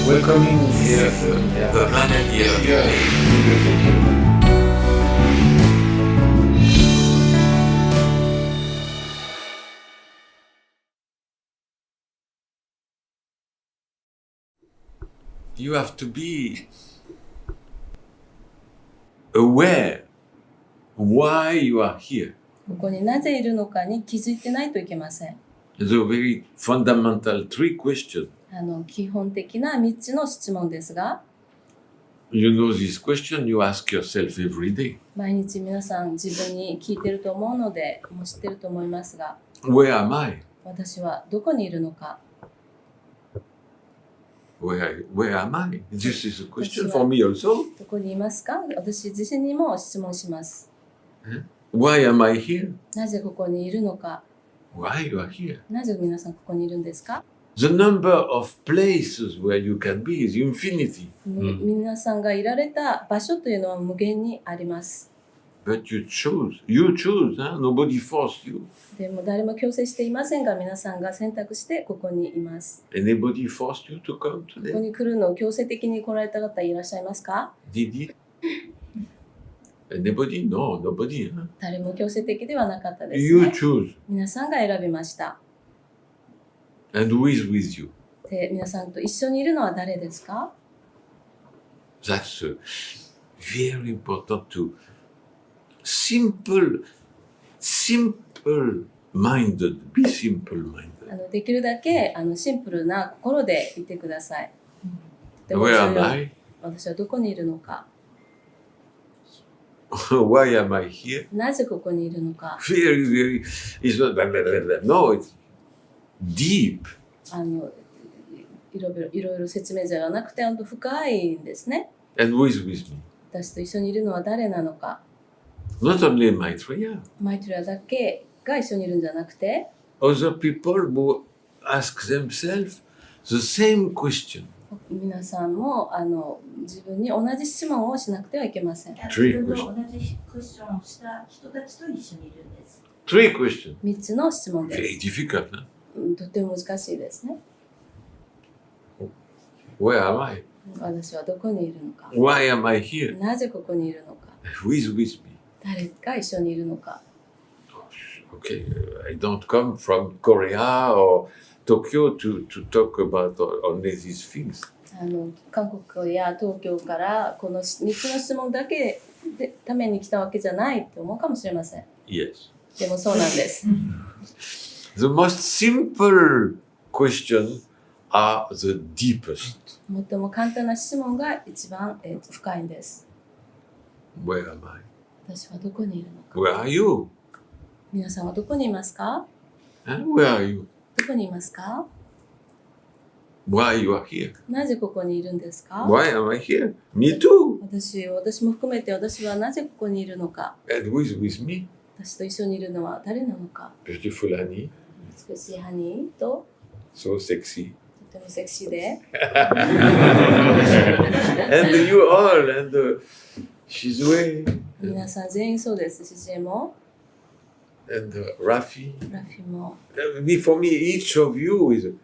welcoming the planet here. You have to be aware why you are here. ここになぜいるのかに気づいてないといけません。It's a very fundamental three questions. 基本的な3つの質問ですが、You know this question you ask yourself every day. 毎日皆さん自分に聞いてると思うので、もう知ってると思いますが、Where am I? 私はどこにいるのか、Where am I? This is a question for me also. どこにいますか？私自身にも質問します。Why am I here? なぜここにいるのか？ Why you are here? なぜ皆さんここにいるんですか？ The number of places where you can be is infinity. 皆さんがいられた場所というのは無限にあります。But you choose. You choose. Huh? Nobody forced you. でも誰も強制していませんが、皆さんが選択してここにいます。Anybody forced you to come ここ today? に来るのを強制的に来られた方いらっしゃいますか？ Did he? Anybody? No, nobody. Huh? 誰も強制的ではなかったです You ね。 choose. 皆さんが選びました。 And who is with you? で、皆さんと一緒にいるのは誰ですか？ That's very important to simple-minded. Be simple-minded. できるだけシンプルな心でいてください。でも Where am I? 私はどこにいるのか、 Why am I here? なぜここにいるのか、 Very, it's not, no, it's deep. いろいろ説明じゃなくて本当深いんですね。 And who is with me? 私と一緒にいるのは誰なのか。 Not only Maitreya. マイトラだけが一緒にいるんじゃなくて、 Other people who ask themselves the same question. 皆さんも自分に同じ質問をしなくてはいけません。 Three 同 questions. じクッションをした人たちと一緒にいるんです。Three questions. 3つの質問で Very す。 difficult. Huh? とっても難しいですね。 Where am I? 私はどこにいるのか、 Why am I here? なぜここにいるのか、 Who is with me? 誰が一緒にいるのか。 Okay, I don't come from Korea or Tokyo to talk about only these things. 韓国や東京からこの3つの質問だけでために来たわけじゃないって思うかもしれません。 Yes. でもそうなんです。 The most simple questions are the deepest. 最も簡単な質問が一番、深いんです。 Where am I? 私はどこにいるのか。 Where are you? 皆さんはどこにいますか？ Where are you? どこにいますか？ Why you are here? なぜここにいるんですか？ Why am I here? Me too. 私も含めて私はなぜここにいるのか。 And who is with me? 私と一緒にいるのは誰なのか。 Beautiful Annie. 美しいハニーと So sexy. とてもセクシーで、 And you all. And Shizue. 皆さん全員そうです。シジエも And Rafi. ラフィも For me, each of you is,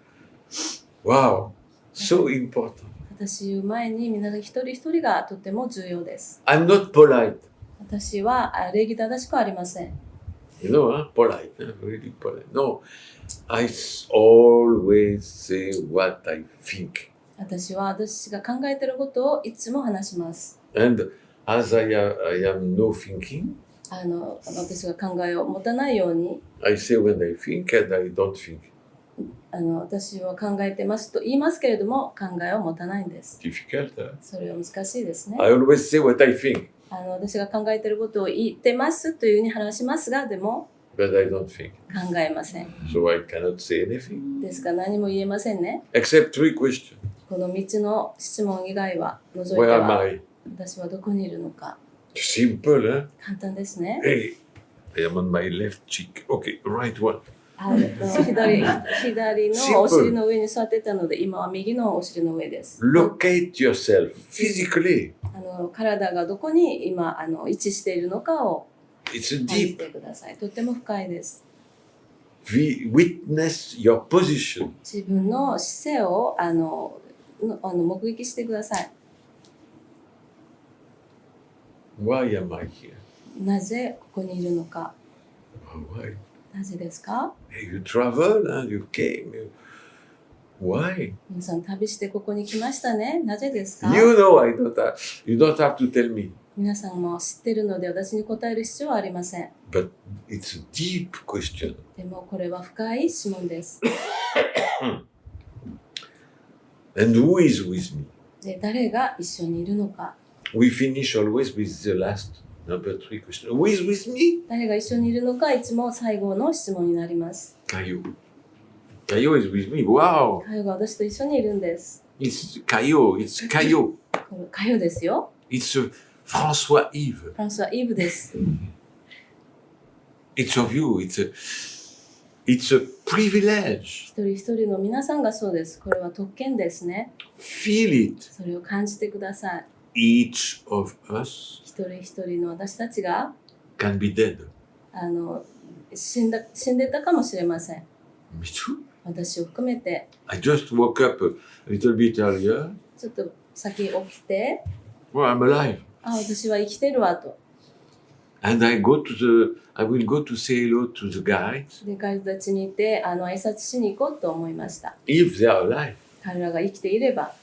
wow, so important. 私言う前に皆が一人一人がとても重要です。 I'm not polite. 私は礼儀正しくありません。 You know, polite, really polite. No, I always say what I think. 私は私が考えていることをいつも話します。 And as I am no thinking, 私が考えを持たないように、 I say when I think and I don't think. 私は考えてますと言いますけれども考えを持たないんです。 Difficult, huh? それは難しいですね。 I always say what I think, 私が考えていることを言ってますというふうに話しますが、でも but I don't think. 考えません。 So I cannot say anything. ですから何も言えませんね。 Except three questions. この3つの質問以外は除いて Where am は I? 私はどこにいるのか。 Simple, huh? 簡単ですね。 Hey, I am on my left cheek. Okay, right one. 左のお尻の上に座ってたので、今は右のお尻の上です。 Locate yourself physically. 体がどこに今位置しているのかを It's 感じ deep. てください。とても深いです。Witness your position. 自分の姿勢を目撃してください。 Why am I here? なぜここにいるのか。 Why? なぜですか？ Hey, you travel and you came. Why? 皆さん旅してここに来ましたね。なぜですか？ You know, you don't have to tell me. 皆さんも知ってるので私に答える必要はありません。 But it's a deep question. でもこれは深い質問です。 And who is with me? で、誰が一緒にいるのか。 We finish always with the last number 3 question. Who is with me? 誰が一緒にいるのか、いつも最後の質問になります。 Caillou. Caillou is with me. Wow. カヨが私と一緒にいるんです。 It's Caillou. It's Caillou. これカヨですよ。 It's François Yves. フランスはイブです。 Each of you. It's a privilege. 一人一人の皆さんがそうです。これは特権ですね。 Feel it. それを感じてください。 Each of us 一人一人の私たちが can be dead. 死んでたかもしれません。 Me too. 私を含めて I just woke up a little bit earlier. ちょっと先起きて、 Well, I'm alive. あ、私は生きてるわと。 And I will go to say hello to the guys で、彼たちにいて挨拶しに行こうと思いました。 if they are alive. 彼らが生きていれば。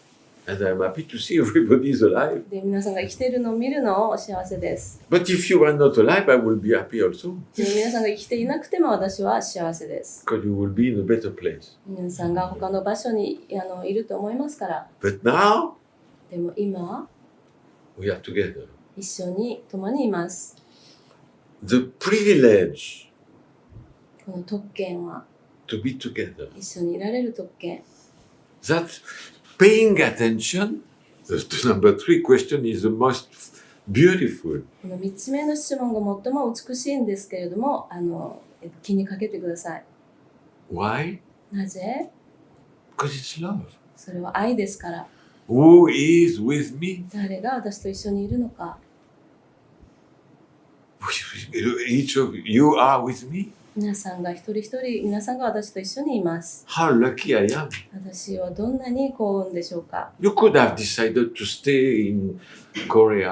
And I'm happy to see everybody is alive. で、皆さんが生きているのを見るのを幸せです。 But if you are not alive, I will be happy also. で、皆さんが生きていなくても私は幸せです。 Because you will be in a better place. 皆さんが他の場所にいると思いますから。 But now でも今、 we are together. 一緒に共にいます。 The privilege この特権は to be together. 一緒にいられる特権。 That paying attention, the number 3 question is the most beautiful. この3つ目の質問が最も美しいんですけれども、気にかけてください。 Why? なぜ？ Because it's love. それは愛ですから。 Who is with me? 誰が私と一緒にいるのか。 Each of you are with me. 皆さんが一人一人、皆さんが私と一緒にいます。 How lucky I am. 私はどんなに幸運でしょうか。 You could have decided to stay in Korea,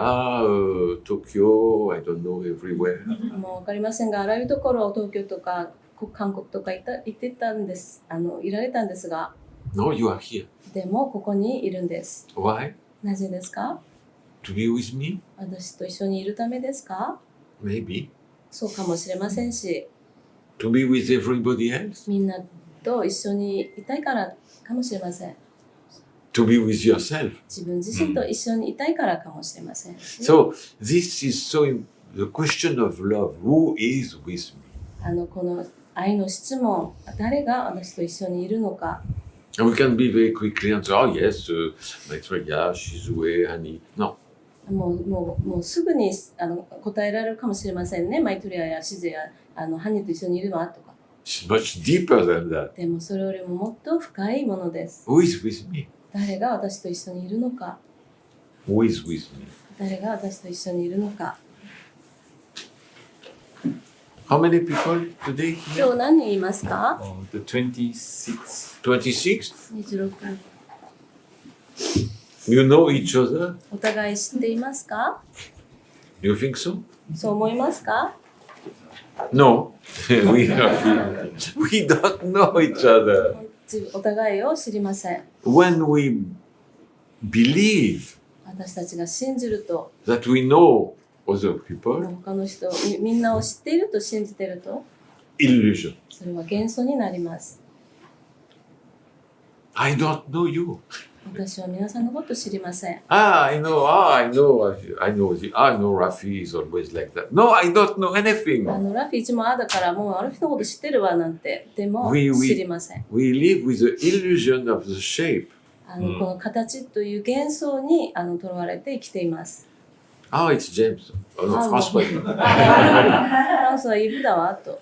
Tokyo, I don't know, everywhere. もう分かりませんが、あらゆるところ、東京とか韓国とか行ってたんです。いられたんですが、 No, you are here. でもここにいるんです。 Why? なぜですか？ To be with me? 私と一緒にいるためですか？ Maybe. そうかもしれませんし、 To be with everybody else? みんなと一緒にいたいからかもしれません。 To be with yourself? 自分自身と一緒にいたいからかもしれませんし、 So, this is the question of love. Who is with me? この愛の質問、誰が私と一緒にいるのか。 And we can be very quickly answer, oh yes, Maitreya, Shizue, Hani. No. もうすぐに答えられるかもしれませんね。マイトリアやシゼやハニーと一緒にいるわとか。 It's much deeper than that. でもそれよりももっと深いものです。 Who is with me? 誰が私と一緒にいるのか。 Who is with me? 誰が私と一緒にいるのか。 How many people today 今 here? 日何人いますか？ The 26. 26? 26人。 You know each other? お互い知っていますか？ Do you think so? そう思いますか？ No. we don't know each other. お互いを知りません。 When we believe 私たちが信じると、 that we know other people, 他の人、みんなを知っていると信じていると、 illusion. それは幻想になります。 I don't know you. 私は皆さんのこと知りません。 I know Rafi is always like that. No, I don't know anything. ラフィいつもだからもうラフィのこと知ってるわなんて、でも We 知りません。 We live with the illusion of the shape. この形という幻想にとらわれて生きています。 Oh, it's James. Oh, no, Ah, François. フランスはイブだわと。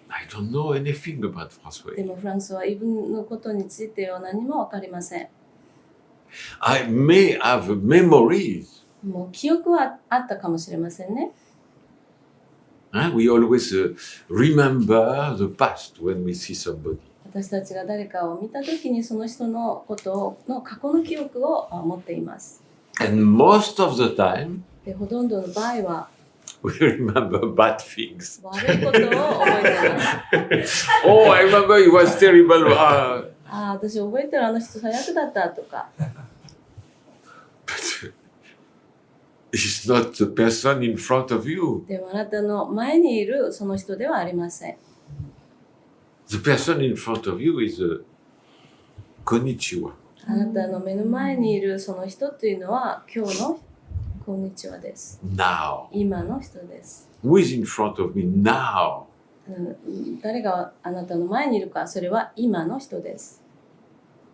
I don't know anything about で François. もフランスはイブのことについては何もわかりません。 I may have memories. もう記憶はあったかもしれませんね。 We always remember the past when we see somebody. 私たちが誰かを見たときにその人のことの過去の記憶を持っています。 And most of the time, で、ほとんどの場合は we remember bad things. 悪いことを覚えています。Oh, I remember it was terrible. ああ、私覚えてるあの人最悪だったとか。 But it's not the person in front of you. でもあなたの前にいるその人ではありません。 The person in front of you is a konnichiwa. あなたの目の前にいるその人というのは今日のこんにちはです。 Now. 今の人です。 Who is in front of me now? 誰があなたの前にいるか、それは今の人です。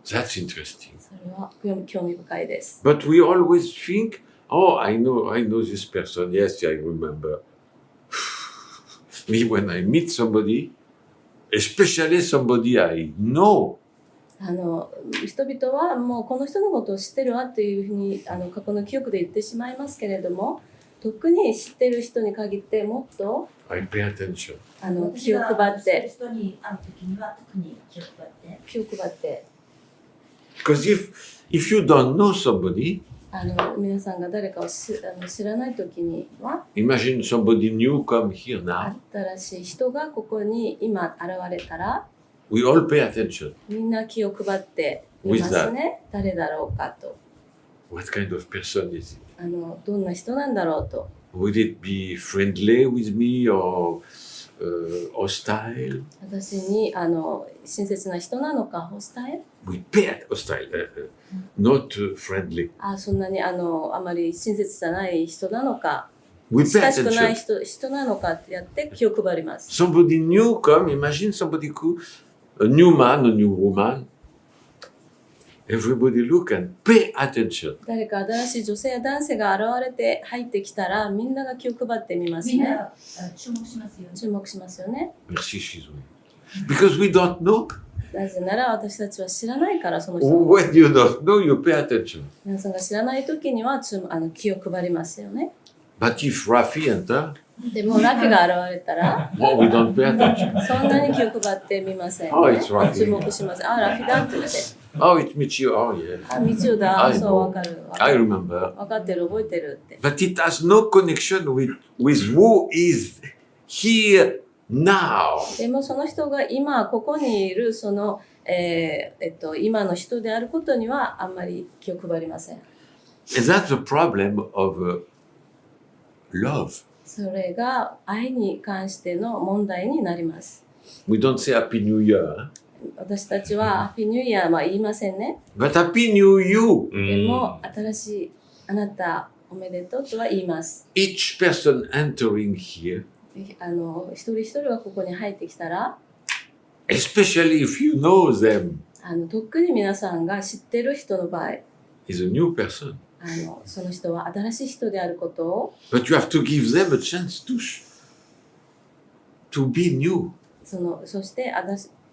That's interesting. それは興味深いです。 But we always think, oh, I know this person. Yes, I remember. Me, when I meet somebody, especially somebody I know, 人々はもうこの人のことを知ってるわというふうに過去の記憶で言ってしまいますけれども、特に知ってる人に限ってもっと I pay attention. 気を配って人に会う時には特に気を配って。気を配って Because if you don't know somebody, 皆さんが誰かを知らない時には imagine somebody new come here now. 新しい人がここに今現れたら We all pay attention. みんな気を配っていますね。誰だろうかと。 What kind of person is it? どんな人なんだろうと。 Will it be friendly with me or hostile? 私に親切な人なのか、ホスタイル We pay hostile, not friendly. そんなにあまり親切じゃない人なのか、 We pay 親しくない attention. 人なのかってやって気を配ります。 Somebody new come, imagine somebody cool, a new man, a new woman. Everybody look and pay attention. 誰か新しい女性や男性が現れて入ってきたらみんなが気を配ってみますね。みんな注目しますよね。注目しますよね。 Merci, Shizue. Because we don't know. なぜなら私たちは知らないからその人。 When you don't know, you pay attention. 皆さんが知らない時には気を配りますよね。 But if Rafi enter, でもラフィが現れたら well, we don't pay attention. そんなに気を配ってみません、ね。 Oh, it's Rafi. 注目します。ラフィだって言って。Oh, it's Michio. Oh, yeah. 道をだ。 I そう know. わかる。 I remember. わかってる、覚えてるって。 But it has no connection with who is here now. でもその人が今ここにいるその、今の人であることにはあんまり気を配りません。 And that's the problem of love. それが愛に関しての問題になります。 We don't say Happy New Year, 私たちはハッピーニューイヤーは言いませんね。 but Happy New You. でも新しいあなたおめでとうとは言います。 Each person entering here, 一人一人がここに入ってきたら especially if you know them, 特に皆さんが知ってる人の場合 is a new person. その人は新しい人であることを But you have to give them a chance to be new.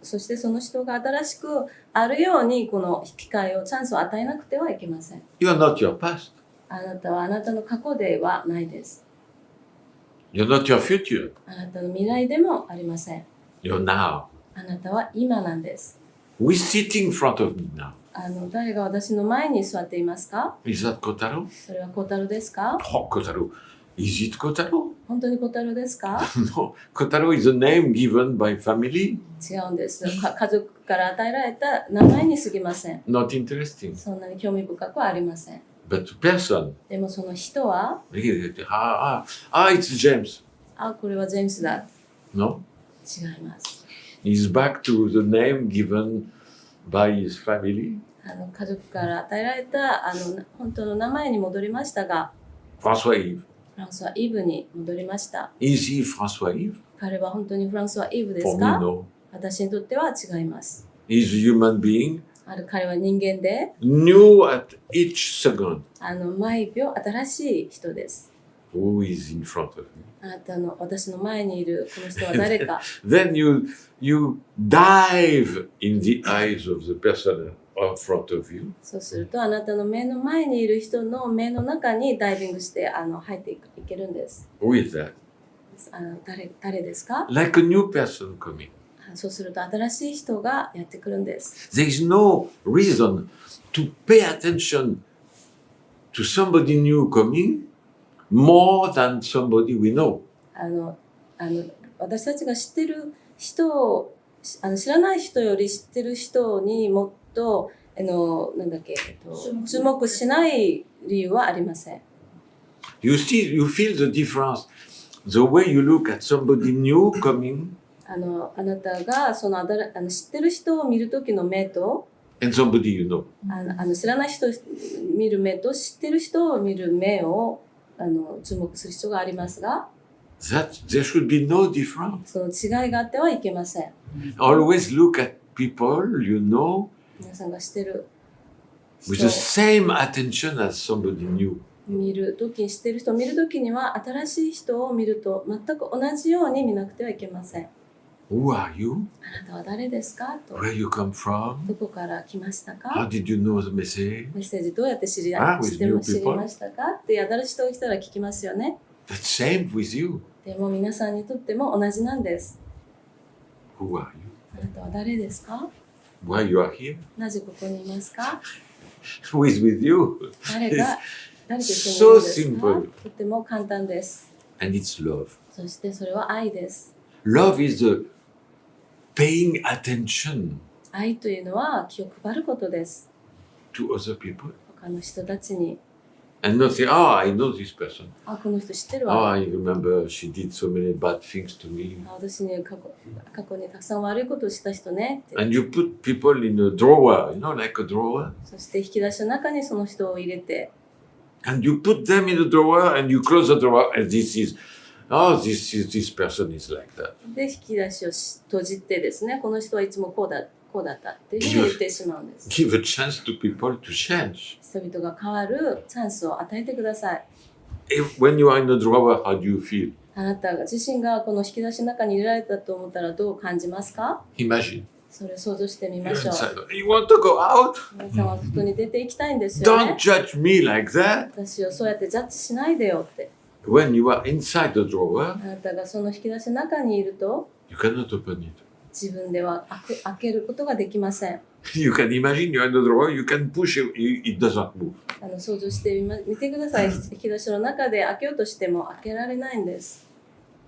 そしてその人が新しくあるようにこの機会をチャンスを与えなくてはいけません。 You are not your past. あなたはあなたの過去ではないです。 You're not your future. あなたの未来でもありません。 You're now. あなたは今なんです。 Who is sitting in front of me now? 誰が私の前に座っていますか？ Is that Kotaro? それは小太郎ですか？ Oh, Kotaro. Is it Kotaro? 本当に小太郎ですか？ No. Kotaro is a name given by family. 違うんです。家族から与えられた名前に過ぎません。 Not interesting. そんなに興味深くはありません。 But the person. でもその人は、 It's James. これはジェームスだ。 No? 違います。 He's back to the name given by his family. 家族から与えられた本当の名前に戻りましたが、 François Yves. フランスはイブに戻りました。 Is he François Yves? 彼は本当にフランスはイブで For す me, か？ no. 私にとっては違います。 He's a human being, 彼は人間で、 new at each second. 毎秒新しい人です。 Who is in front of me? 私の前にいるこの人は誰か。 Then you dive in the eyes of the person in front of you. そうするとあなたの目の前にいる人の目の中にダイビングして入っていけるんです。 Who is that? 誰ですか？ Like a new person coming. そうすると新しい人がやってくるんです。There is no reason to pay attention to somebody new coming more than somebody we know. 私たちが知ってる人を知らない人より知ってる人にもっと注目しない理由はありません。You feel the difference. The way you look at somebody new coming あなたが知ってる人を見る時の目と and somebody you know. 知らない人を見る目と知ってる人を見る目を注目する必要がありますが、There should be no difference. その違いがあってはいけません。Always look at people you know 皆さんが知ってる with 人 the same attention as somebody new. 知ってる人を見るときには新しい人を見ると全く同じように見なくてはいけません。Who are you? あなたは誰ですかと。 Where you come from? どこから来ましたか How did you know the message? メッセージどうやって知り Ah, with 知って new 知り people? ましたかって新しい人が来たら聞きますよね。 The same with you. でも皆さんにとっても同じなんです。 Who are you? あなたは誰ですか Why you are here? なぜここにいますか Who is with you? 誰と一緒にいるんですか So simple. とても簡単です。 And it's love. そしてそれは愛です。 Love is the paying attention 愛というのは気を配ることです。 to other people 他の人たちに。 and not say, oh, I know this person. この人知ってる Oh, わ。I remember she did so many bad things to me. 私に過去にたくさん悪いことをした人ねって。 And you put people in a drawer, like a drawer. そして引き出しの中にその人を入れて、 And you put them in the drawer and you close the drawer and this person is like that. で引き出しを閉じてですね、この人はいつもこうだったっていうふうに言ってしまうんです。 Give a chance to people to change. 人々が変わるチャンスを与えてください。 When you are in the drawer, how do you feel? あなたが自身がこの引き出しの中に入れられたと思ったらどう感じますか？ Imagine. それを想像してみ You're ましょう。 inside. You want to go out? 皆さんは外に出ていきたいんですよ Don't ね。 judge me like that. 私をそうやってジャッジしないでよって。 When you are inside the drawer, あなたがその引き出しの中にいると you cannot open it. 自分では開けることができません。 You can imagine you're in the drawer, you can push it, it doesn't move. 想像してみてください。引き出しの中で開けようとしても開けられないんです。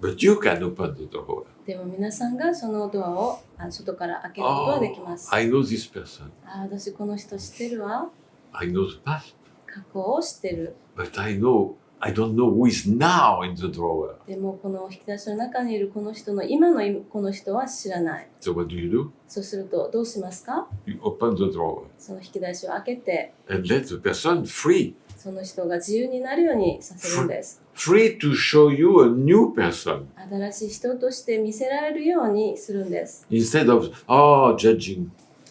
But you can open the door. でも皆さんがそのドアを外から開けることはできます。 I know this person. 私この人知ってるわ。 I know the past. 過去を知ってる。 But I don't know who is now in the drawer. でもこの引き出しの中にいるこの人の今のこの人は知らない。 So what do? そうするとどうしますか？ You open the drawer その引き出しを開けて、 and let the person free. その人が自由になるようにさせるんです。 Free to show you a new person 新しい人として見せられるようにするんです。 instead of, judging.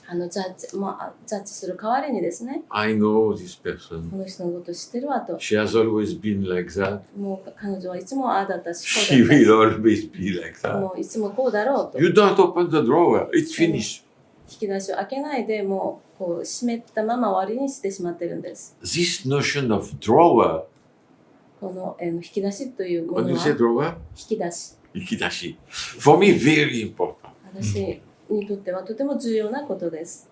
ジャッジする代わりにですね、 I know this person. この人のこと知ってるわと。 She has always been like that. もう彼女はいつもああだったし、 She こうだっ will always be like たし、 that. もういつもこうだろうと。 You don't open the drawer. It's finished. 引き出しを開けないでもうこう閉めたまま終わりにしてしまってるんです。 This notion of drawer, この引き出しというも when の you は say drawer, 引き出し。 ikidashi. For me, very important. 私にとってはとても重要なことです。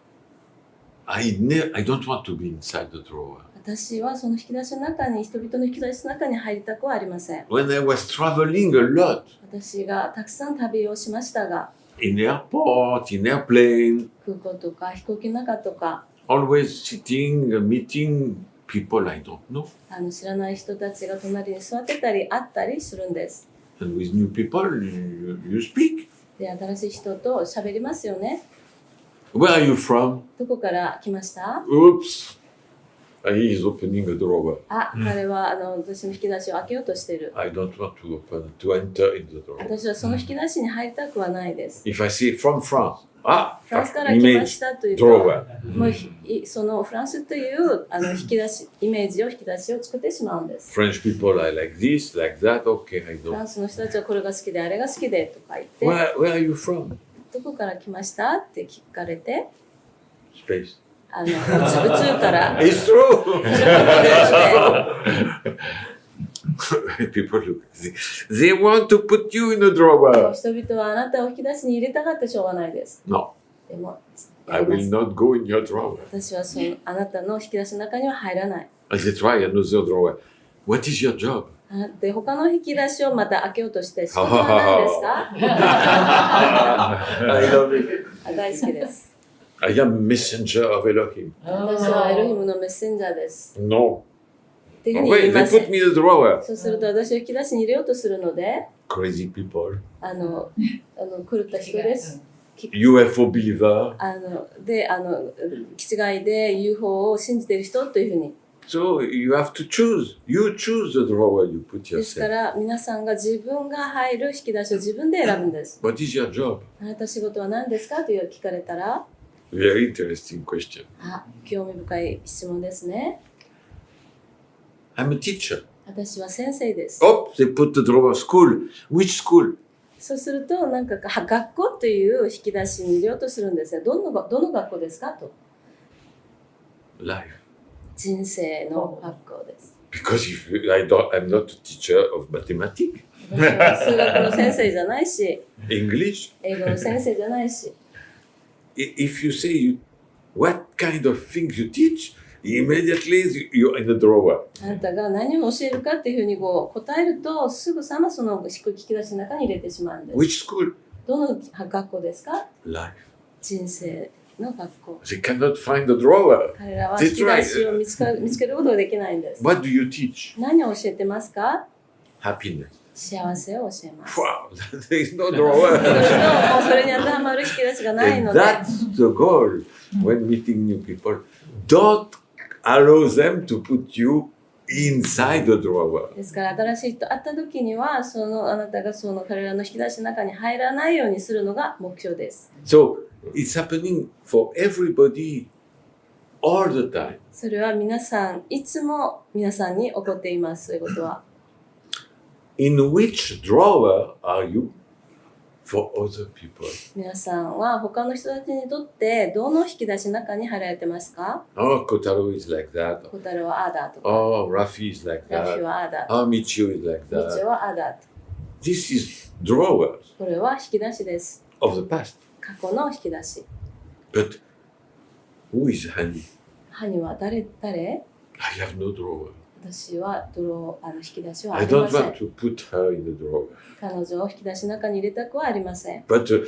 I don't want to be inside the drawer. 私はその引き出しの中に、人々の引き出しの中に入りたくはありません。 When I was traveling a lot, 私がたくさん旅をしましたが、 in airport, in airplane, 空港とか飛行機の中とか、 always sitting, meeting people I don't know. 知らない人たちが隣に座ってたり会ったりするんです。 And with new people, you speak. で、新しい人と喋りますよね。 Where are you from? どこから来ました？ Oops. He is opening a drawer. 彼は私の引き出しを開けようとしてる。 I don't want to enter in the drawer. 私はその引き出しに入りたくはないです。 If I say from France, フランスから来ま image したというと、 drawer. もうそのフランスという引き出し、イメージを引き出しを作ってしまうんです。 French people are like this, like that. Okay, I フラ know. ンスの人たちはこれが好きであれが好きでとか言って、 Where are you from? どこから来ましたって聞かれて、 Space. 宇宙から。 It's true. People look. They want to put you in a drawer. 人々はあなたを引き出しに入れたがってしょうがないです。 No, でも、 I will not go in your drawer. 私はそのあなたの引き出しの中には入らない。 They try another drawer. What is your job? で、他の引き出しをまた開けようとして、仕事は何ですか？ I love it. 大好きです。 I am messenger of Elohim. 私はエロヒムのメッセンジャーです。 No. っていうふう Oh, に言い wait, ま they せ put ん。 me in the drawer. そうすると私を引き出しに入れようとするので、 Crazy people. 狂った人です。 UFO believer. 気違いで UFO を信じている人というふうに。 So you have to choose. You choose the drawer you put ですか yourself. ら皆さんが自分が入る引き出しを自分で選ぶんです。 What is your job? あなた仕事は何ですかという聞かれたら、 Very interesting question. 興味深い質問ですね。 I'm a teacher. 私は先生です。 Oh, they put the drawer. School. Which school? そうすると、なんか学校という引き出しに入れようとするんですが、どの学校ですかと。 Life. 人生の学校です。 Because if I'm not a teacher of mathematics, 私は数学の先生じゃないし、 English. 英語の先生じゃないし、 If you say what kind of things you teach, immediately you're in the drawer. あなたが何を教えるかっていうふうにこう答えると、すぐさまその聞き出しの中に入れてしまうんです。 Which school? どの学校ですか？ Life. 人生の学校。 They cannot find the drawer. 彼らは引き出しを見つけることができないんです。 What do you teach? 何を教えてますか？ Happiness. 幸せを教えます。 Wow, there is no そうすると drawer. もうそれに当てはまる引き出しがない And ので、 that's the goal when meeting new people. Don't allow them to put you inside the drawer. ですから新しい人会った時にはあなたがその彼らの引き出しの中に入らないようにするのが目標です。 So it's happening for everybody all the time. それは皆さんいつも皆さんに起こっています。そういうことは。 In which drawer are you for other people? 皆さんは他の人たちにとってどの引き出しの中に入られてますか？ Oh, Kotaro is like that. 小樽はああだとか、 Oh, Rafi is like ラフィ that. はああだ、 Oh, Michio is like みち that. はああだと。 This is drawers これは引き出しです。 of the past. 過去の引き出し。 But who is Hani? 歯には誰？ I have no drawer. 私は引き出しはあ I りま don't せん。 want to put her in the drawer. 彼女を引き出しの中に入れたくはありません。 But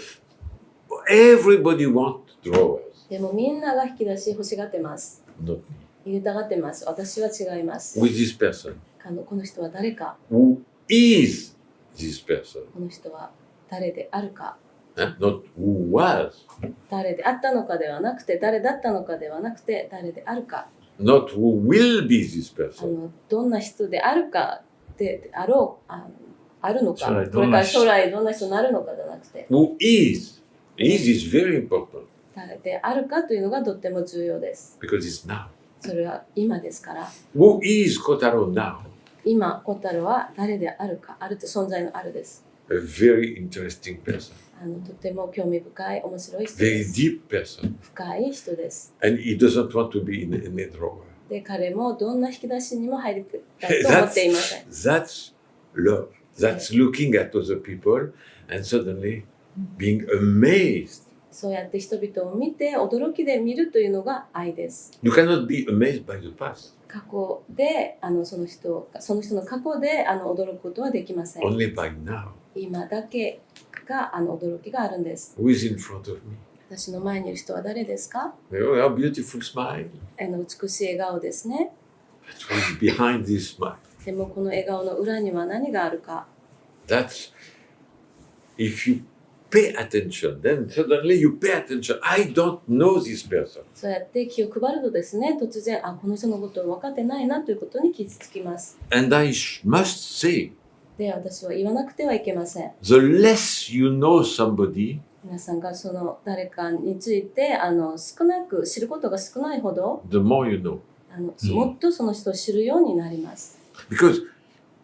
everybody wants drawers. でもみんなが引き出し欲しがってます。 Not 入れたがってます。私は違います。 with this person. この人は誰か、 Who is this person? この人は誰であるか、 Not who was. 誰であったのかではなくて、誰だったのかではなくて、誰であるか、 Not who will be this person. どんな人であるかであろう、あるのか、将来これから将来どんな人になるのかじゃなくて、 Who is. Is very important 誰であるかというのがとっても重要です。 because it's now. それは今ですから、 Who is Kotaro now? 今、コタロは誰であるか、あると存在のあるです。 A very interesting person. とても興味深い、面白い人 Very です。 deep person. 深い人です。 And he doesn't want to be in a drawer. で、彼もどんな引き出しにも入りたいと思っていません。 That's love. That's looking at other people and suddenly being amazed. そうやって人々を見て驚きで見るというのが愛です。 You cannot be amazed by the past. 過去でその人の過去で驚くことはできません。 Only by now. 今だけが驚きがあるんです。 Who is in front of me? 私の前にいる人は誰ですか？ Oh, a beautiful smile. 美しい笑顔ですね。 But what is behind this smile? でもこの笑顔の裏には何があるか。 That's if you pay attention, then suddenly you pay attention. I don't know this person. そうやって気を配るとですね、突然この人のことを分かってないなということに気づきます。 And I must say, で、私は言わなくてはいけません。 the less you know somebody, 皆さんがその誰かについて少なく知ることが少ないほど the more you know. もっとその人を知るようになります。 Because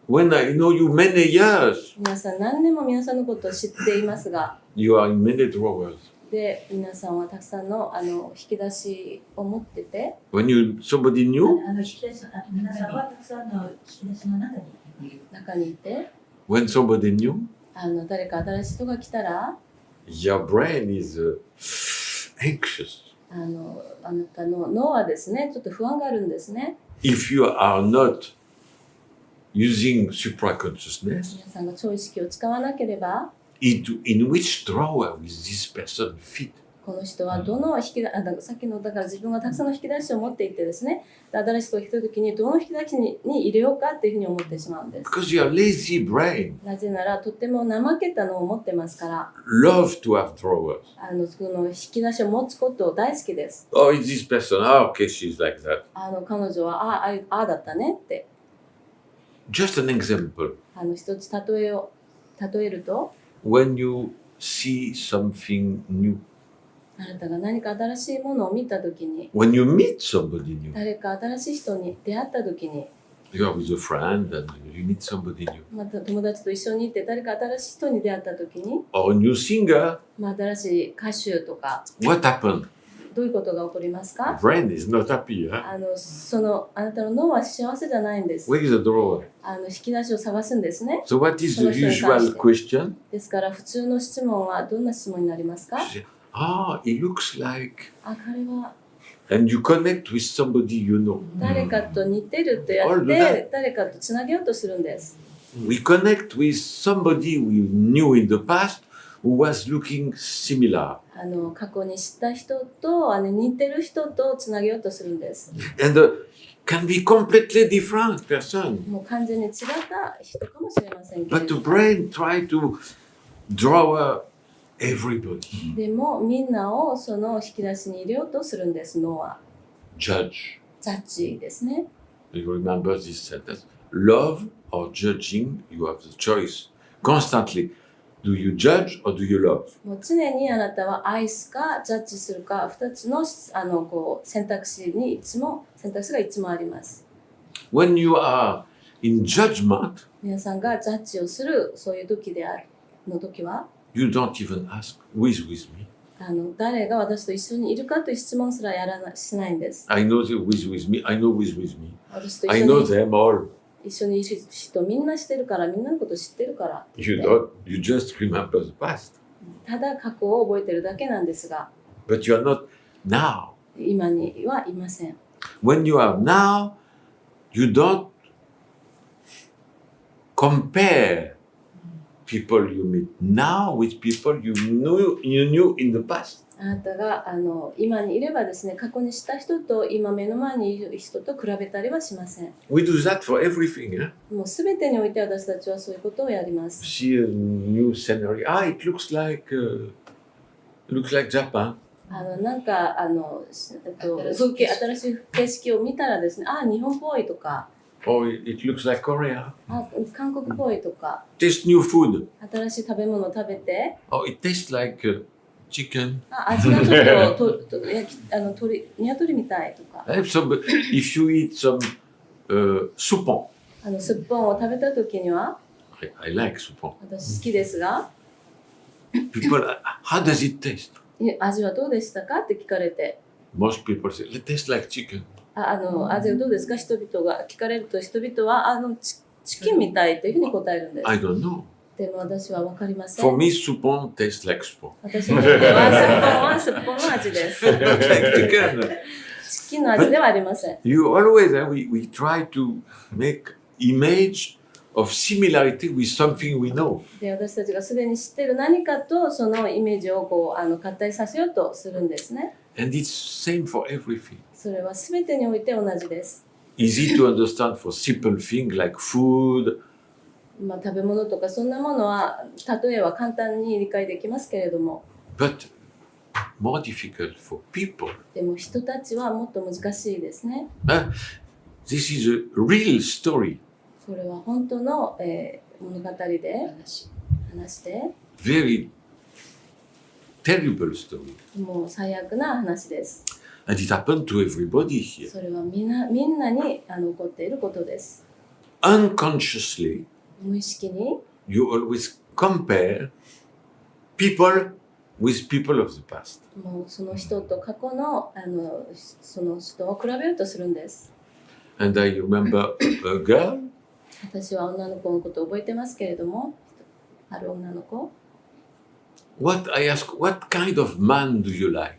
when I know you many years, 皆さん何年も皆さんのことを知っていますが、 you are in many drawers. で、皆さんはたくさんの引き出しを持ってて、 When somebody new, 引き出し皆さんはたくさんの引き出しの中にいる。中にいて、 when somebody new, 誰か新しい人が来たら、 your brain is anxious. あなたの脳はですね、ちょっと不安があるんですね。 If you are not using supraconsciousness, 皆さんが超意識を使わなければ、 in which drawer will this person fit? この人はどの引き出さっきのだから自分がたくさんの引き出しを持っていてですね、新しい人が来た時にどの引き出しに入れようかっていうふうに思ってしまうんです。 Because your lazy brain なぜならとっても怠けたのを持ってますから、 love to have drawers. その引き出しを持つこと大好きです。 Oh, is this person? Ah, okay, she's like that. 彼女はああだったねって。 Just an example. 一つ例えると、 When you see something new, あなたが何か新しいものを見た時に、 when you meet somebody new, 誰か新しい人に出会った時に、 you are with a friend and you meet somebody new, また友達と一緒にいて誰か新しい人に出会った時に、 or a new singer, 新しい歌手とか、 what happened? どういうことが起こりますか？ Brain is not happy. Huh? あなたの脳は幸せじゃないんです。 Where is the drawer? 引き出しを探すんですね。 So what is the usual question? ですから普通の質問はどんな質問になりますか？ You say, ah, he looks like, 彼は and you connect with somebody you know. 誰かと似てるとやっ All て that. 誰かとつなげようとするんです。 We connect with somebody we knew in the past who was looking similar. 過去に知った人と似てる人とつなげようとするんです。 And can be completely different person. もう完全に違った人かもしれませんけれ But ど the も。 brain try to draw everybody. でもみんなをその引き出しに入れようとするんです。脳は Judge. ジャッジですね。 You remember this sentence? Love or judging, you have the choice. Constantly. Do you judge or do you love? もう常にあなたは愛すかジャッジするか2つの選択肢がいつもあります。 When you are in judgment, 皆さんがジャッジをするそういう時は you don't even ask who is with me. 誰が私と一緒にいるかという質問すらしないんです。 I know who is with me. I know who is with me. 私と I 一 know 緒に them all. 一緒にいる人みんな知ってるからみんなのこと知ってるからって You 言って don't. You just remember the past. ただ過去を覚えてるだけなんですが But you are not now. 今にはいません。 When you are now, you don't compare people you meet now with people you knew in the past. あなたが今にいればですね、過去にした人と今目の前にいる人と比べたりはしません。 We do that for everything. Eh? もうすべてにおいて私たちはそういうことをやります。 See a new scenery. Ah, it looks like Japan. なんか新しい景色を見たらですね、日本っぽいとか、 Or it looks like Korea. 韓国っぽいとか、 Taste new food. 新しい食べ物を食べて、 Oh, it tastes like chicken. 味がちょっと鶏みたいとか、 If you eat some soupon. すっぽんを食べた時には I like soupon. 私好きですが、 People, how does it taste? 味はどうでしたかって聞かれて、 Most people say, it tastes like chicken. 味はどうですか人々が聞かれると人々はチキンみたいというふうに答えるんです。 I don't know. でも私は分かりません。 For me, soupon tastes like soupon. 私にとってはすっぽんの味です。 Not like chicken. チキンの味ではありません。 You always, we try to make image of similarity with something we know. で私たちがすでに知っている何かとそのイメージを合体させようとするんですね。 And it's same for everything. それは全てにおいて同じです。 Easy to understand for simple things like food. 食べ物とかそんなものは例えは簡単に理解できますけれども、 But more difficult for people. でも人たちはもっと難しいですね。 This is a real story. それは本当の、物語で話してVery terrible story. もう最悪な話です。 And it happened to everybody here. それはみんなに起こっていることです。 Unconsciously, 無意識に you always compare people with people of the past. もうその人と過去のその人を比べようとするんです。 And I remember a girl, 私は女の子のことを覚えてますけれども、ある女の子、I asked, what kind of man do you like?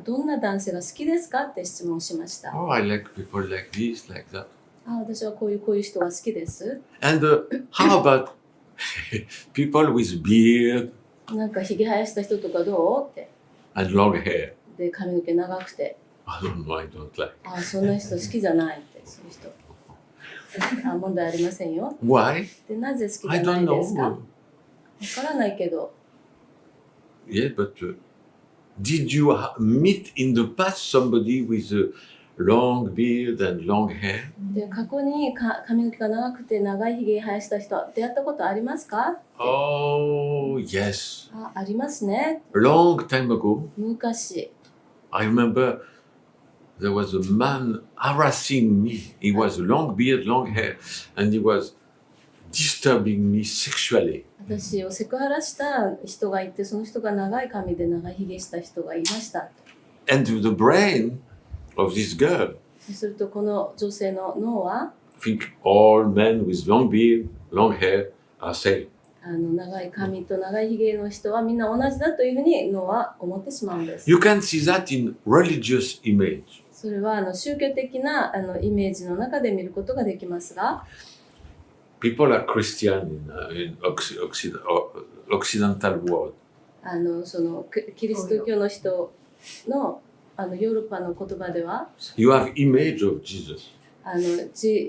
どんな男性が好きですかって質問しました。Oh, I like people like this, like that. 私はこういう人が好きです。 And how about people with beard なんかひげ生やした人とかどうって。 and long hair? で、髪の毛長くて。I don't know, I don't like. そんな人好きじゃないって、そういう人。問題ありませんよ。 Why? で、なぜ好きじ I ゃな don't いですか？ know. わからないけど。 Yeah, but did you meet in the past somebody with a long beard and long hair? で、過去に髪の毛が長くて長いひげ生やした人、出会ったことありますか？ Oh, yes. ありますね。 A long time ago, 昔。 I remember there was a man harassing me. He was long beard, long hair, and he was disturbing me sexually. 私をセクハラした人がいて、その人が長い髪で長いひげした人がいました。 And the brain of this girl, そうするとこの女性の脳は I think all men with long beard, long hair are same. 長い髪と長いひげの人はみんな同じだというふうに脳は思ってしまうんです。 You can see that in religious image. それは宗教的なイメージの中で見ることができますが、 People are Christian in Occidental world. そのキリスト教の人のヨーロッパの言葉では You have image of Jesus.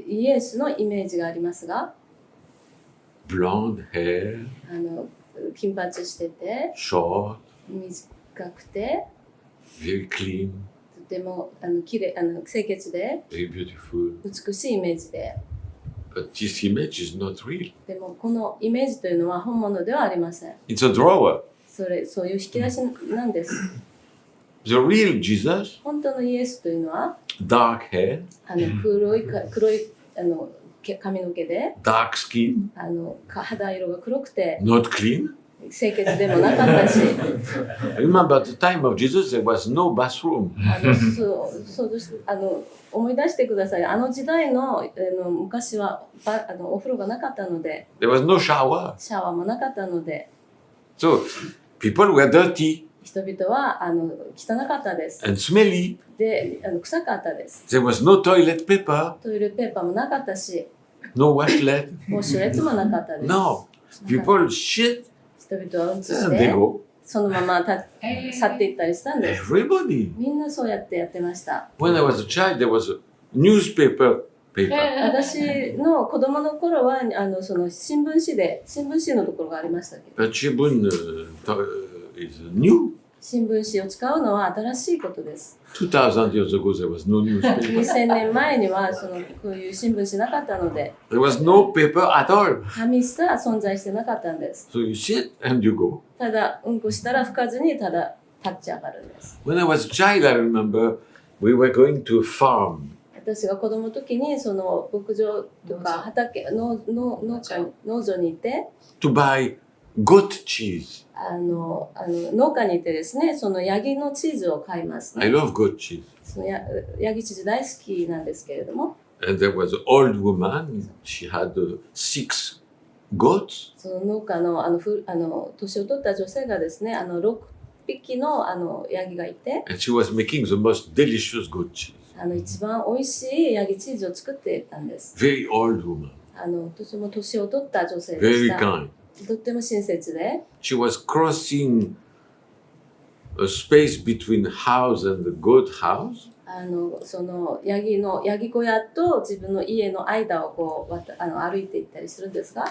イエスのイメージがありますが、 Blonde hair, 金髪してて short, 短くて very clean, とてもきれい清潔で very beautiful. 美しいイメージで、 But this image is not real. でもこのイメージというのは本物ではありません。 It's a drawer. そういう引き出しなんです。 The real Jesus, 本当のイエスというのは dark hair, 黒い髪の毛で dark skin, 肌色が黒くて not clean. 清潔でもなかったし、 Remember, at the time of Jesus, there was no bathroom. 思い出してください。時代の昔はお風呂がなかったので、 There was no shower. シャワーもなかったので、 So people were dirty 人々は汚かったです。 and smelly. で、臭かったです。 There was no toilet paper, トイレットペーパーもなかったし、 no washlet. ウォシュレットもなかったです。 No. People shit 人々はうんちし and they て、 go. そのまま去っていったりしたんです。 Everybody. みんなそうやってやってました。 When I was a child, there was a newspaper paper. 私の子供の頃はその新聞紙のところがありましたけど、 But Shibun is new. 新聞紙を使うのは新しいことです。 2,000 years ago, there was no newspaper. 2000年前にはこういう新聞紙なかったので、 There was no paper at all. 紙すら存在してなかったんです。 So you shit and you go. ただうんこしたら拭かずにただ立ち上がるんです。 When I was a child, I remember we were going to a farm. 私が子供の時にその牧場とか畑農場にいて、 to buy goat cheese. 農家にいてですね、そのヤギのチーズを買いますね。 I love goat cheese. そのヤギチーズ大好きなんですけれども、 And there was an old woman. She had 6 goats. その農家の年を取った女性がですね、6匹のヤギがいて、 And she was making the most delicious goat cheese. 一番美味しいヤギチーズを作っていたんです。 Very old woman. とても年を取った女性で Very した。 kind. とっても親切で、 She was crossing a space between house and the goat house. そのヤギ小屋と自分の家の間をこう歩いていったりするんですが、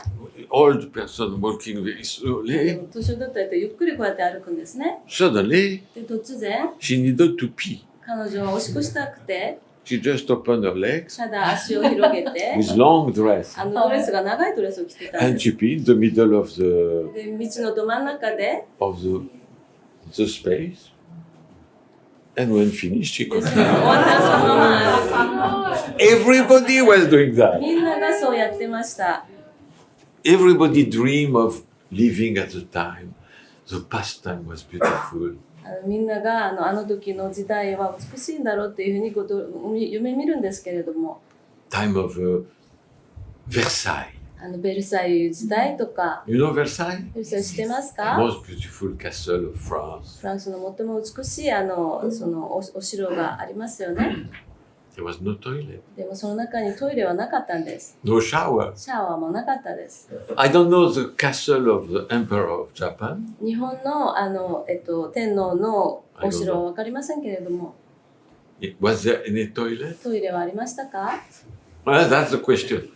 Old person walking very slowly. 年を取った人ゆっくりこうやって歩くんですね。 Suddenly, で突然 she needed to pee. 彼女はおしっこしたくて、 She just opened her legs ただ足を広げて with long dress. ドレスが長いドレスを着てたん And です。 she peed in the middle of the で道のど真ん中で space. And when finished, she で continued. 終わったらそのまま Everybody was doing that. みんながそうやってました。 Everybody dream of living at the time. The pastime was beautiful. みんながあの時の時代は美しいんだろうっていうふうに夢見るんですけれども、 Time of Versailles. ベルサイユ時代とか、 You know Versailles? ベルサイユ知ってますか？ Most beautiful castle of France. フランスの最も美しいそのお城がありますよね。 There was no toilet, でもその中にトイレはなかったんです。 no shower. シャワーもなかったです。 I don't know the castle of the Emperor of Japan. 日本の天皇のお城はわかりませんけれども、 Was there any toilet? トイレはありましたか？ Well, that's the question.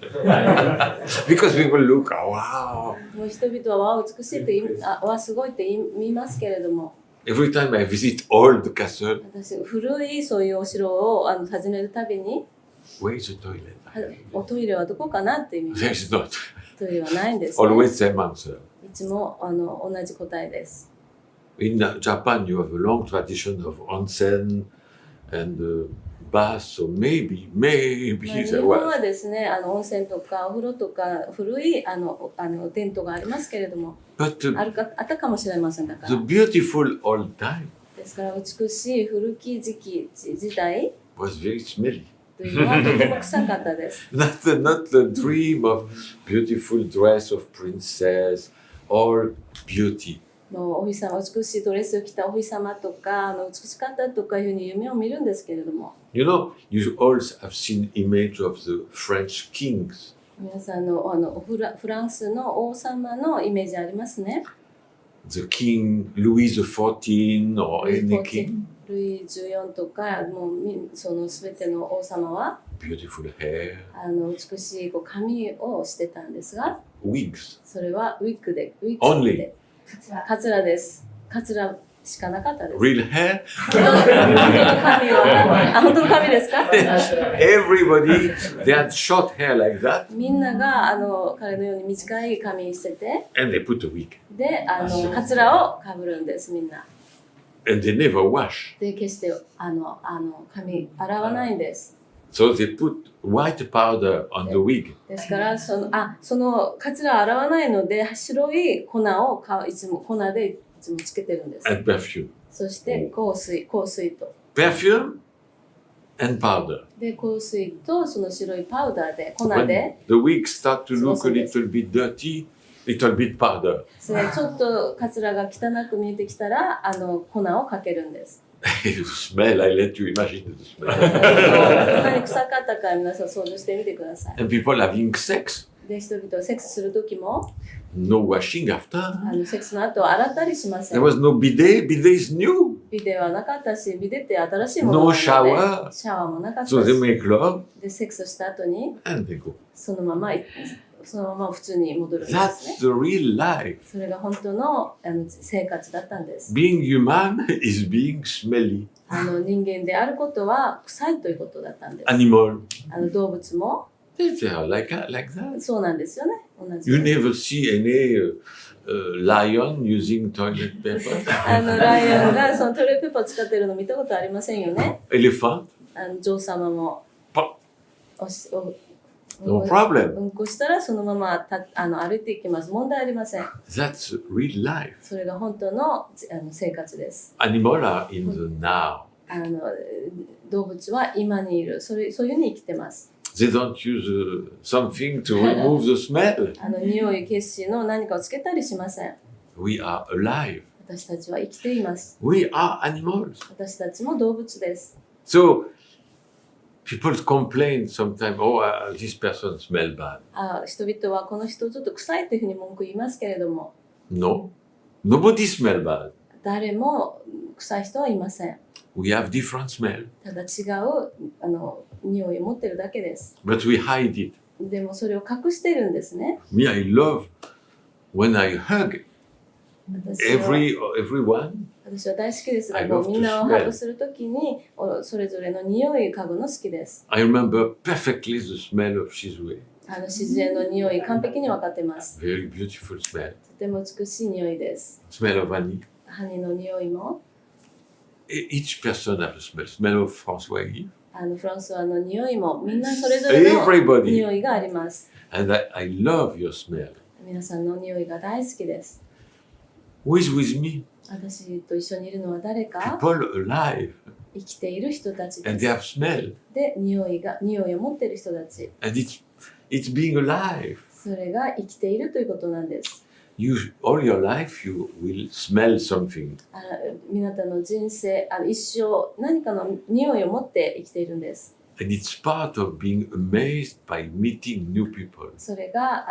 Because people look, oh, wow. もう人々はわ美しいってわすごいって言いますけれども、 Every time I visit old castle, 私古いそういうお城を訪ねるたびに、 where is the toilet? おトイレはどこかなって言います。 There is not. トイレはないんです、ね。 Always same answer. いつも同じ答えです。 In Japan, you have a long tradition of onsen and bath, so maybe 日本はですね、温泉とかお風呂とか古い伝統がありますけれども、 But あったかもしれませんだから。 the beautiful old time ですから美しい古き時代 was very smelly. というのはとても臭かったです。Not the dream of beautiful dress of princess or beauty. もうお日様、美しいドレスを着たお日様とか美しかったとかいうふうに夢を見るんですけれども、 You know, you also have seen image of the French kings. 皆さんフランスの王様のイメージありますね。 The king Louis XIV or any king. ルイ14とかもうその全ての王様は Beautiful hair, 美しい髪をしてたんですが、 wigs. それはウィッグで Only. カツラです。カツラしかなかったです。 Real hair. 本当の髪は本当の髪ですか？ Everybody, they had short hair like that みんなが彼のように短い髪してて、 and they put a wig. でカツラをかぶるんですみんな。 And they never wash. で決して髪洗わないんです。 So they put white powder on the wig. ですからそのカツラ洗わないので白い粉をいつもつけてるんです。 And perfume. そして香水と Perfume and powder. で香水とその白いパウダーで粉 When で the wig start to look So a little bit dirty, little bit powder. ちょっとカツラが汚く見えてきたら粉をかけるんです。The smell, I let you imagine the smell. どんなに臭かったか皆さん想像してみてください。 And people having sex, で人々はセックスする時も no washing after. セックスの後は洗ったりしませ There ん。 was no bidet. Bidet is new. ビデはなかったし、ビデって新しいもの No なので shower. シャワーもなかった So they し、 make love でセックスした後に and they go. そのまま普通に戻るんですね。 That's the real life. それが本当の生活だったんです。 Being human is being smelly. 人間であることは臭いということだったんです。 Animal. 動物も They are like that. そうなんですよね。同じ You ように。 never see any lion using toilet paper. ライオンがそのトイレットペーパーを使ってるの見たことありませんよね。 Elephant. 女王様も Pop. お No problem. うんこしたらそのまま歩いていきます。問題ありません。 That's real life. それが本当の生活です。 Animals are in the now. 動物は今にいる。そういうふうに生きてます。 They don't use something to remove the smell. 匂い消しの何かをつけたりしません。 We are alive. 私たちは生きています。 We are animals. 私たちも動物です。 So people complain sometimes, oh, this person smells bad. 人々はこの人ちょっと臭いというふうに文句言いますけれども、 No, nobody smells bad. 誰も臭い人はいません。 We have different smell, ただ違う匂いを持ってるだけです。 but we hide it. でもそれを隠してるんですね。 Me, I love when I hug 私は everyone. 私は大好きですが、 I も love う to みんなを smell. ハグするときにそれぞれの匂いを嗅ぐの好きです。 I remember perfectly the smell of Shizue. 自然の匂い完璧に分かってます。 Very beautiful smell. とても美しい匂いです。 Smell of honey. ハニの匂いも、 Each person has a smell. Smell of François Guy. フランスワの匂いもみんなそれぞれの Everybody. 匂いがあります。 And I love your smell. 皆さんの匂いが大好きです。Who is with me? 私と一緒にいるのは誰か？ People alive. 生きている人たち And で they す。 have smell. で、匂いを持っている人たち。 And it's being alive. それが生きているということなんです。All your life you will smell something. 皆さんの人生、一生何かの匂いを持って生きているんです。 And it's part of being amazed by meeting new people. それが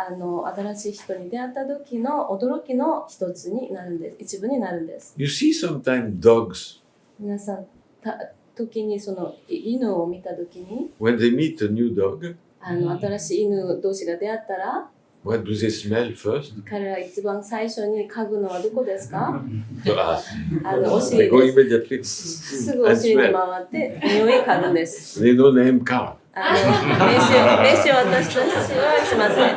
新しい人に出会った時の驚きの一つになるんです。一部になるんです。 You see sometimes dogs, 皆さん、時にその犬を見た時に、 when they meet a new dog, 新しい犬同士が出会ったら、 what do they smell first? 彼ら一番最初に嗅ぐのはどこですか？ Ah, お they 尻 go です immediately すぐお and 尻に smell. 回って匂い嗅ぐんです。 They don't name car. 名刺を私たちはしません。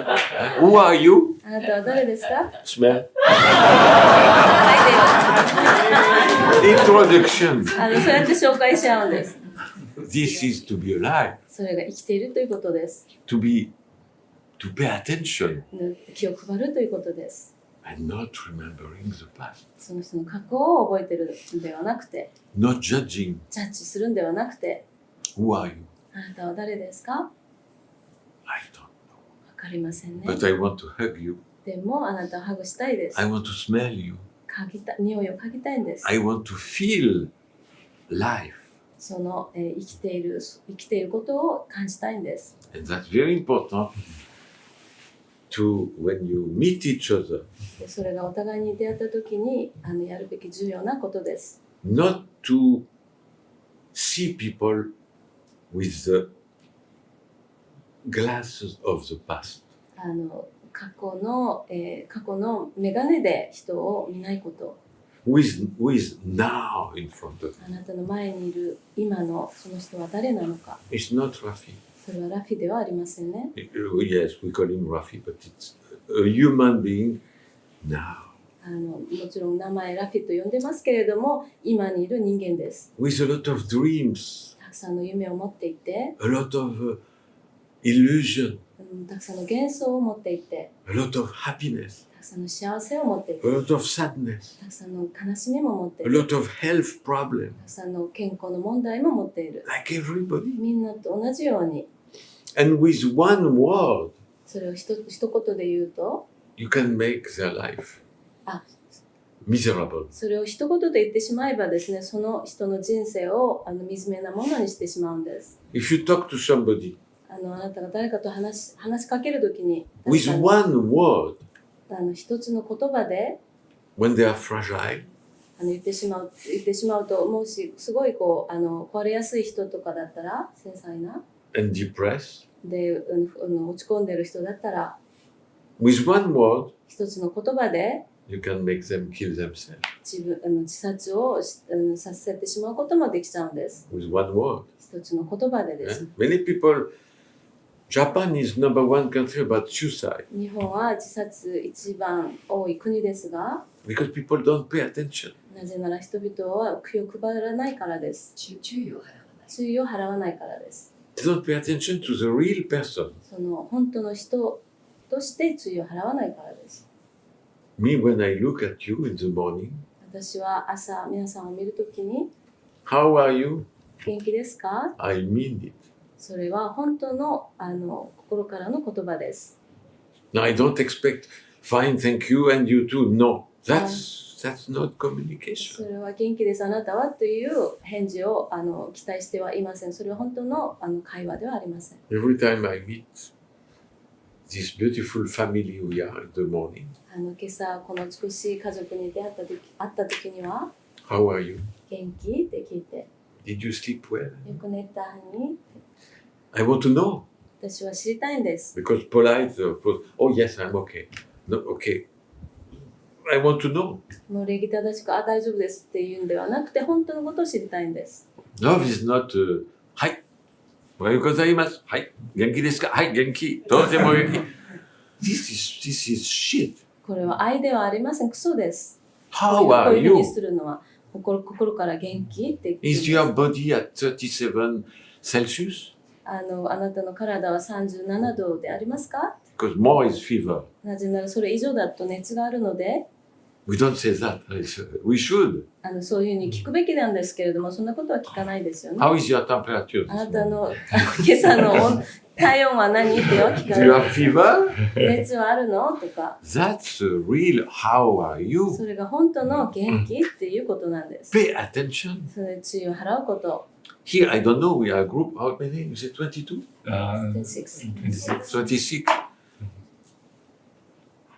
Who are you? あなたは誰ですか？ Smell. はい、では Introduction. そうやって紹介し合うんです。 This is to be alive, それが生きているということです。to pay attention 気を配るということです。 and not remembering the past, その人の過去を覚えているのではなくて、 not judging. ジャッジするんではなくて、 Who are you? あなたは誰ですか？ I don't know. わかりませんね。 But I want to hug you. でもあなたをハグしたいです。 I want to smell you. 匂いを嗅ぎたいんです。 I want to feel life. その、生きていることを感じたいんです。 And that's very important to when you meet each other, でそれがお互いに出会った時にやるべき重要なことです。 not to see people with the glasses of the past. 過去の眼鏡で人を見ないこと。Who is now in front of you? あなたの前にいる今のその人は誰なのか。 It's not Rafi. それはラフィではありませんね。 Yes, we call him Rafi, but it's a human being now. もちろん名前ラフィと呼んでますけれども、今にいる人間です。 With a lot of dreams, たくさんの夢を持っていて、 a lot of illusion, たくさんの幻想を持っていて、 a lot of happiness, たくさんの幸せを持ってい a て、 lot of sadness, たくさんの悲しみも持ってい a る。 lot of health problems, たくさんの健康の問題も持っている。 like everybody. みんなと同じように、 And with one word, それを一言で言うと、 you can make their life あ、 miserable. それを一言で言ってしまえばですね、その人の人生を惨めなものにしてしまうんです。 If you talk to somebody あなたが誰かと話しかけるときに、 with one word, 一つの言葉で when they are fragile, 言ってしまうと、もしすごい壊れやすい人とかだったら、繊細な and depressed, で、落ち込んでる人だったら、 with one word, 一つの言葉で you can make them kill themselves. 自殺をさせてしまうこともできちゃうんです。 With one word. 一つの言葉でで Eh? す。 Many people, Japan is number one country about suicide 日本は自殺一番多い国ですが、 because people don't pay attention. なぜなら人々は気を配らないからです。注意を払わない。注意を払わないからです。 They don't pay attention to the real person. その本当の人として注意を払わないからです。 Me, when I look at you in the morning, 私は朝皆さんを見るときに、 how are you? 元気ですか？ I mean it. それは本当の心からの言葉です。 Now, I don't expect, fine, thank you, and you too. No, that's not そ communication. れは元気ですあなたはという返事を期待してはいません。それは本当の会話ではありません。 Every time I meet this beautiful family we are in the morning, 今朝この美しい家族に会った時には how are you? 元気って聞いて、 Did you sleep well? よく寝たに I want to know 私は知りたいんです。 because polite, oh yes, I'm okay. No, okay. I want to know. もう礼儀正しく大丈夫ですっていうんではなくて本当のことを知りたいんです。 Love is not, はい。おはようございます。はい。元気ですか？はい、元気。とても元気。This is shit. これは愛ではありません。クソです。 How こう are いうふうに you? するのは心から元気って言って Is your body at 37 Celsius? あなたの体は37度でありますか？ Because more is fever. なぜならそれ以上だと熱があるので、We don't say that. We should. そういうふうに聞くべきなんですけれども、そんなことは聞かないですよね。 How is your temperature? あなたの今朝の体温は何っては聞か Do you ない。 have fever? 熱はあるのとか、 That's the real how are you? それが本当の元気っていうことなんです。 Pay attention. それで注意を払うこと。 Here, I don't know, we are a group, how many? Is it 22? Six. 26.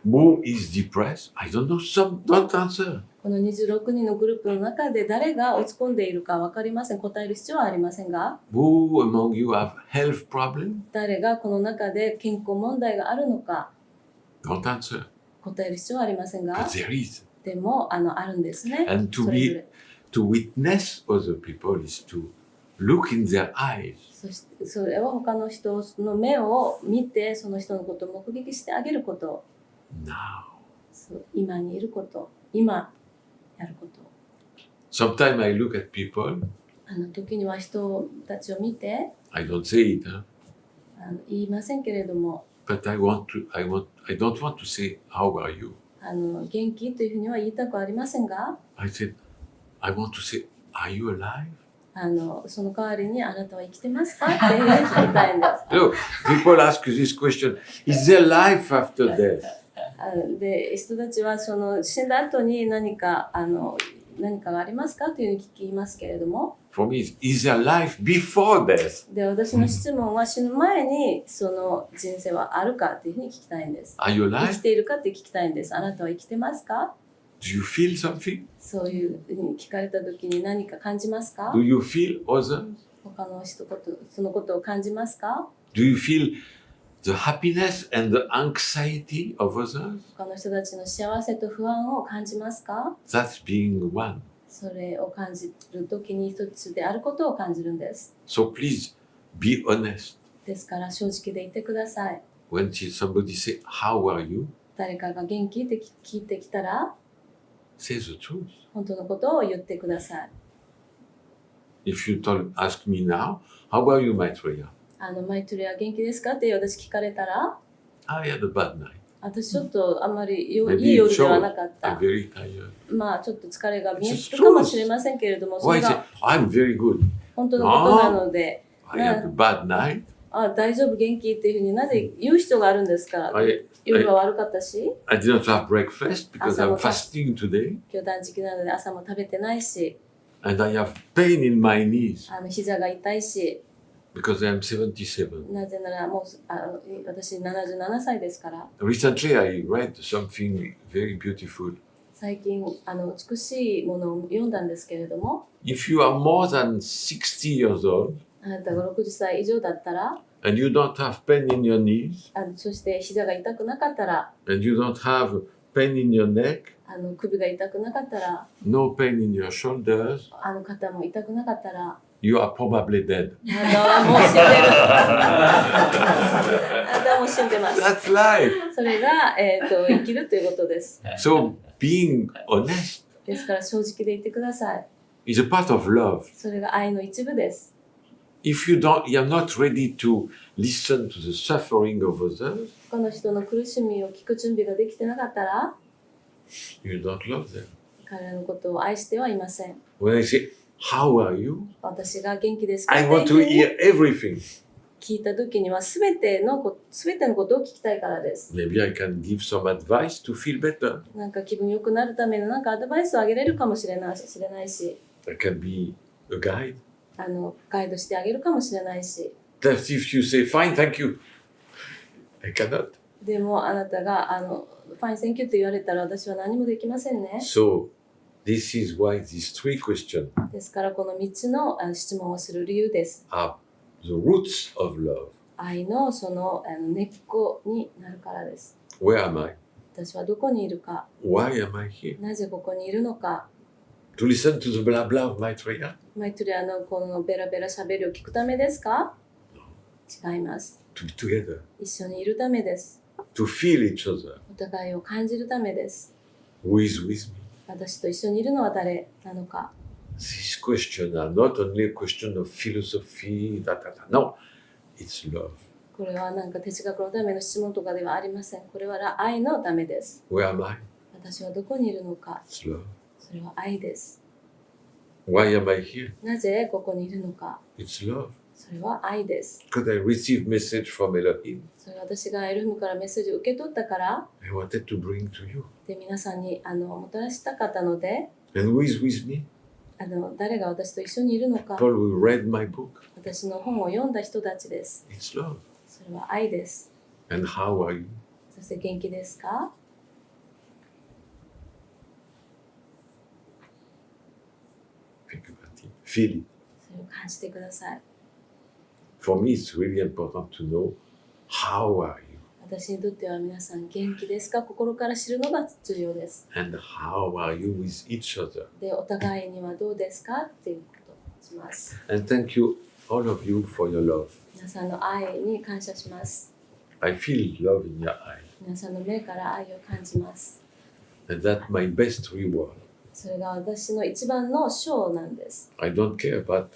Who is depressed? I don't know. Some don't answer. この26人のグループの中で誰が落ち込んでいるか分かりません。答える必要はありませんが、 Who among you have health problem? 誰がこの中で健康問題があるのか Don't answer. 答える必要はありませんが、 But there is. でもあるんですね。 And それぞれ to witness other people is to look in their eyes. そしてそれは他の人の目を見て、その人のことを目撃してあげること、 Now. そう今にいること、今やること。 Sometimes I look at people. 時には人たちを見て、 I don't say it, huh? 言いませんけれども、 But I don't want to say, how are you? 元気というふうには言いたくありませんが、 I said, I want to say, are you alive? その代わりにあなたは生きてますかっていうふうに聞きたいんです。 Look, people ask this question, is there life after death? で、人たちはその死んだ後に何かがありますかというふうに聞きますけれども、 For me, is there life before death? で、私の質問は死ぬ前にその人生はあるかというふうに聞きたいんです。 Are you 生 alive? きているかって聞きたいんです。あなたは生きてますか？ Do you feel something? そういうふうに聞かれた時に何か感じますか？ Do you feel others? 他の人そのことを感じますか？ Do you feel the happiness and the anxiety of others? 他の人たちの幸せと不安を感じますか？ That's being one. それを感じる時に一つであることを感じるんです。 So please be honest. ですから正直でいてください。 When somebody say, how are you? 誰かが元気って聞いてきたら、 Say the truth. 本当のことを言ってください。 If you ask me now, how about you, Maitreya? マイトレは元気ですかって私聞かれたら、 I had a bad night. 私ちょっとあんまりいい Maybe 夜 it では showed. なかっ I'm た。 very tired. まあちょっと疲れが見え It's るかもしれませんけれども、そ Why れ is it? が I'm very good. 本当のことなので、 I had a bad night. 大丈夫元気っていうふうになぜ言う必要があるんですか？ I 夜は悪かったし、 I didn't have breakfast because I'm Asa mo- fasting today. 今日断食なので朝も食べてないし、 And I have pain in my knees 膝が痛いし、 because I'm 77. なぜならもう私77歳ですから、 Recently, I read something very beautiful. 最近美しいものを読んだんですけれども、 If you are more than 60 years old あなたが60歳以上だったら、 and you don't have pain in your knees そして膝が痛くなかったら、 and you don't have pain in your neck, 首が痛くなかったら、 no pain in your shoulders, 肩も痛くなかったら、 you are probably dead. あなたはもう死んでる。あなたはもう死んでます。 That's life. それが、生きるということです。 So being honest ですから正直でいてください。 is a part of love. それが愛の一部です。 If you're not ready to listen to the suffering of others, 他の人の苦しみを聞く準備ができてなかったら、 you don't love them. 彼らのことを愛してはいません。 When I say, how are you? 私が元気ですか I っていう want ふう to に hear everything. 聞いたときには全てのことを聞きたいからです。 Maybe I can give some advice to feel better. なんか気分良くなるためのアドバイスをあげれるかもしれないし、I can be a guide. ガイドしてあげるかもしれないし、 That if you say, fine, thank you, I cannot. でもあなたがファインセンキューって言われたら私は何もできませんね。 So, this is why these three questions ですからこの3つの質問をする理由です。 are the roots of love. 愛のその根っこになるからです。 Where am I? 私はどこにいるか、 Why am I here? なぜここにいるのか、 To listen to the blah blah of Maitreya? マイトレアのこのベラベラ喋りを聞くためですか？違います。 To be together, 一緒にいるためです。 to feel each other. お互いを感じるためです。 Who is with me? 私と一緒にいるのは誰なのか。 These questions are not only a question of philosophy, No, it's love. これはなんか哲学のための質問とかではありません。これは愛のためです。 Where am I? 私はどこにいるのか。 It's love. それは愛です。 Why am I here? なぜここにいるのか。 It's love. それは愛です。 Because I received message from Elohim. それは私がエルフムからメッセージを受け取ったから I wanted to bring to you. で、皆さんにもたらしたかったので、 And who is with me? 誰が私と一緒にいるのか。 People who read my book. 私の本を読んだ人たちです。 It's love. それは愛です。 And how are you? そして元気ですか？ Think about it. Feel it. それを感じてください。 For me, it's really important to know how are you 私にとっては皆さん元気ですか？心から知るのが重要です。 and how are you with each other. で、お互いにはどうですかっていうことをします。 And thank you, all of you, for your love. 皆さんの愛に感謝します。 I feel love in your eyes. 皆さんの目から愛を感じます。 And that's my best reward. それが私の一番の賞なんです。 I don't care about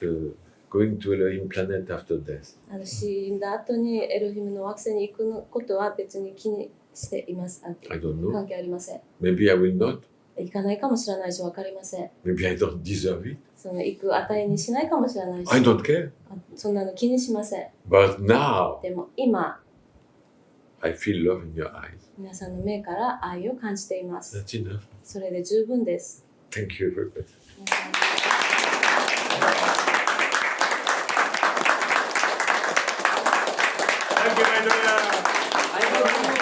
going to Elohim planet after death. 死んだ後にエロヒムの惑星に行くことは別に気にしています。 I don't know. 関係ありません。 Maybe I will not. 行かないかもしれないし分かりません。 Maybe I don't deserve it. その行く値にしないかもしれないし、 I don't care. そんなの気にしません。 But now, でも今、 I feel love in your eyes. 皆さんの目から愛を感じています。 That's enough. それで十分です。 Thank you very much. Thank you, my dear.